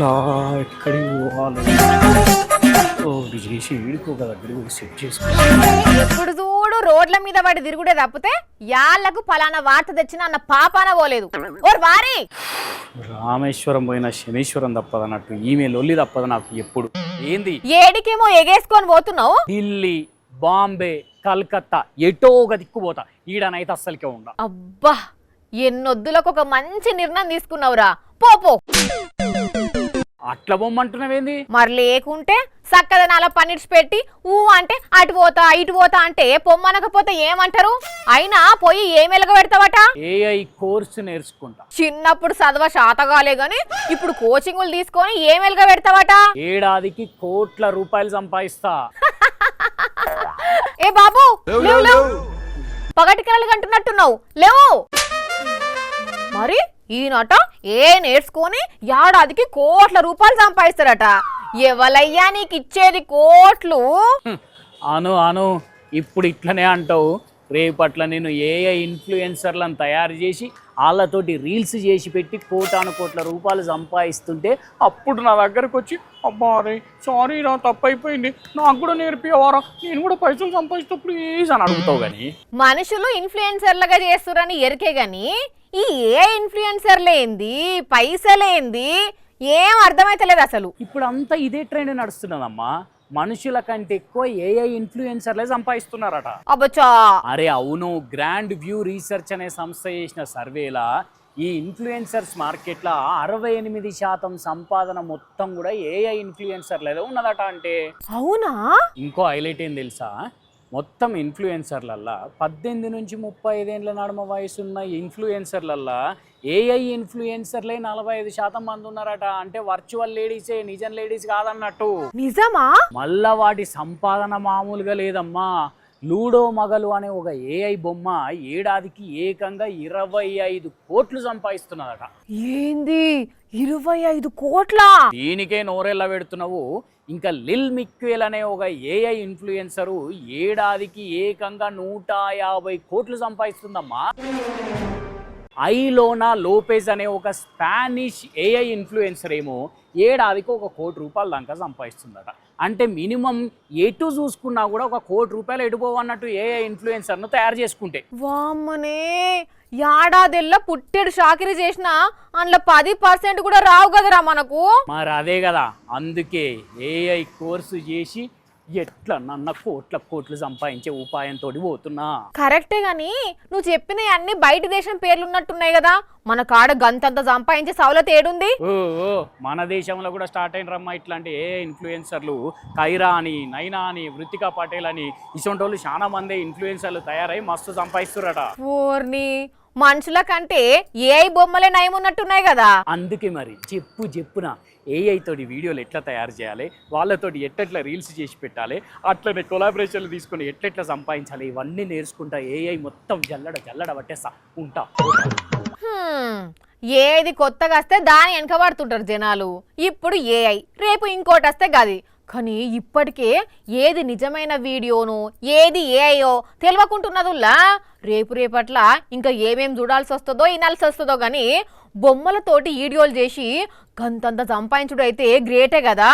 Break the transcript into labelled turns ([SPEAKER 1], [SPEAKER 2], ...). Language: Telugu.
[SPEAKER 1] ఎట్లా ఎక్కడికి పోవాలి ఒకటి చేసి వీడికి ఒక దగ్గర కూడా సెట్ చేసుకో.
[SPEAKER 2] ఎప్పుడు చూడు రోడ్ల మీద పడి తిరుగుడే తప్పితే యాళ్లకు ఫలానా వార్త తెచ్చిన అన్న పాపాన పోలేదు. ఓర్ వారి
[SPEAKER 1] రామేశ్వరం పోయిన శనీశ్వరం తప్పదన్నట్టు ఈమె లొల్లి తప్పదు నాకు ఎప్పుడు. ఏంది
[SPEAKER 2] ఏడికేమో ఎగేసుకొని పోతున్నావు?
[SPEAKER 1] ఢిల్లీ, బాంబే, కల్కత్తా ఎటో ఒక దిక్కుపోతా, ఈడనైతే అస్సలకే ఉండ.
[SPEAKER 2] అబ్బా ఎన్నొద్దులకు ఒక మంచి నిర్ణయం తీసుకున్నావురా. పోపో.
[SPEAKER 1] అట్లా బొమ్మంటున్నావేంది?
[SPEAKER 2] మరి లేకుంటే సక్కదనాల పనిడ్చి పెట్టి ఊ అంటే అటు పోతా ఇటు పోతా అంటే పొమ్మనకపోతే ఏమంటారు? అయినా పోయి ఏం ఎలగ పెడతావట?
[SPEAKER 1] ఏఐ కోర్సు నేర్చుకుంటా.
[SPEAKER 2] చిన్నప్పుడు చదవ శాతగాలే గాని ఇప్పుడు కోచింగులు తీసుకొని ఏం ఎలగ పెడతావట?
[SPEAKER 1] ఏడాదికి కోట్ల రూపాయలు సంపాదిస్తా.
[SPEAKER 2] ఏ బాబు లేవు లేవు, పగటి కలలు కంటున్నట్టున్నావు, లేవు. మరి ఈయనట ఏ నేర్చుకొని ఏడాదికి కోట్ల రూపాయలు సంపాదిస్తారట. ఎవలయ్యా నీకు ఇచ్చేది కోట్లు?
[SPEAKER 1] అను అను ఇప్పుడు ఇట్లనే అంటావు, రేపట్ల నేను ఏఐ ఇన్ఫ్లుయెన్సర్లను తయారు చేసి వాళ్ళతోటి రీల్స్ చేసి పెట్టి కోటాను కోట్ల రూపాయలు సంపాదిస్తుంటే అప్పుడు నా దగ్గరకు వచ్చి అబ్బా రే సారీ రా తప్పైపోయింది నాకు కూడా నేర్పివారా, నేను కూడా పైసలు సంపాదిస్తే ప్లీజ్ అని అడుగుతావు. కానీ
[SPEAKER 2] మనుషులు ఇన్ఫ్లుయెన్సర్లుగా చేస్తురని ఎరికే గాని ఈ ఏ ఇన్ఫ్లుయెన్సర్లేంది పైసలేంది ఏం అర్థమైతలేదు అసలు.
[SPEAKER 1] ఇప్పుడు అంతా ఇదే ట్రెండ్ నడుస్తున్నదమ్మా. మనుషుల కంటే ఎక్కువ ఏఐ ఇన్ఫ్లుయెన్సర్లే సంపాదిస్తున్నారట.
[SPEAKER 2] అబ్బచ్చా.
[SPEAKER 1] అరే అవును, గ్రాండ్ వ్యూ రీసెర్చ్ అనే సంస్థ చేసిన సర్వేలా ఈ ఇన్ఫ్లుయెన్సర్స్ మార్కెట్లో 68% సంపాదన మొత్తం కూడా ఏఐ ఇన్ఫ్లుయెన్సర్లేదో ఉన్నదట. అంటే
[SPEAKER 2] అవునా?
[SPEAKER 1] ఇంకో హైలైట్ ఏం తెలుసా, మొత్తం ఇన్ఫ్లుయెన్సర్లల్లా 18 నుంచి 35 ఏళ్ళ నడుమ వయసున్న ఇన్ఫ్లుయెన్సర్లల్లా ఏఐ ఇన్ఫ్లుయెన్సర్లే 45% మంది ఉన్నారట. అంటే వర్చువల్ లేడీసే, నిజం లేడీస్ కాదన్నట్టు.
[SPEAKER 2] నిజమా?
[SPEAKER 1] మళ్ళా వాటి సంపాదన మామూలుగా లేదమ్మా. లూడో మగలు అనే ఒక ఏఐ బొమ్మ ఏడాదికి ఏకంగా 25 కోట్లు సంపాదిస్తున్నదట.
[SPEAKER 2] ఏంది 25 కోట్ల?
[SPEAKER 1] దీనికే నోరెళ్ళ పెడుతున్నావు. ఇంకా లిల్ మిక్వేల్ అనే ఒక ఏఐ ఇన్ఫ్లుయెన్సరు ఏడాదికి ఏకంగా 150 కోట్లు సంపాదిస్తుందమ్మా. ఐలోనా లోపెజ్ అనే ఒక స్పానిష్ ఏఐ ఇన్ఫ్లుయెన్సర్ ఏమో ఏడాదికి 1 కోటి రూపాయల దాకా సంపాదిస్తుందట. అంటే మినిమం ఎటు చూసుకున్నా కూడా 1 కోటి రూపాయలు ఎటుపోవన్నట్టు ఏఐ ఇన్ఫ్లుయెన్సర్ను తయారు చేసుకుంటే.
[SPEAKER 2] వామ్మనే, ఏడాదిల్లో పుట్టెడు షాకిరీ చేసిన అందులో 10% కూడా రావు కదరా మనకు.
[SPEAKER 1] మరి అదే కదా, అందుకే ఏఐ కోర్సు చేసి ఎట్లా నన్న కోట్లు సంపాదించే ఉపాయంతో పోతున్నా.
[SPEAKER 2] కరెక్టే గాని నువ్వు చెప్పిన అన్ని బయట దేశం పేర్లు ఉన్నట్టున్నాయి కదా, మన కాడ గంతంత సంపాదించే సౌలత ఏడుంది?
[SPEAKER 1] ఓ మన దేశంలో కూడా స్టార్ట్ అయిన రమ్మా ఇట్లాంటి ఏ ఇన్ఫ్లుయెన్సర్లు. కైరా అని, నైనా అని, వృత్తికా పటేల్ అని ఇటువంటి వాళ్ళు చాలా మంది ఇన్ఫ్లుయెన్సర్లు తయారై మస్తు సంపాదిస్తురట.
[SPEAKER 2] ఓర్ని, మనుషుల కంటే ఏఐ బొమ్మలే నయం ఉన్నట్టున్నాయి కదా.
[SPEAKER 1] అందుకే మరి చెప్పున ఏఐ తోటి వీడియోలు ఎట్లా తయారు చేయాలి, వాళ్ళతోటి ఎట్లా రీల్స్ చేసి పెట్టాలి, అట్లనే కొలాబరేషన్లు తీసుకొని ఎట్లా సంపాదించాలి, ఇవన్నీ నేర్చుకుంటా ఏఐ మొత్తం జల్లడ పట్టేస్తా ఉంటా.
[SPEAKER 2] ఏది కొత్తగా వస్తే దాని వెనకబడుతుంటారు జనాలు. ఇప్పుడు ఏఐ, రేపు ఇంకోటి వస్తే గది. కానీ ఇప్పటికే ఏది నిజమైన వీడియోను ఏది ఏఐయో తెలియకుంటున్నదుల్లా. రేపట్ల ఇంకా ఏమేం చూడాల్సి వస్తుందో వినాల్సి వస్తుందో కానీ బొమ్మలతోటి వీడియోలు చేసి గంతంత సంపాదించుడు అయితే గ్రేటే కదా.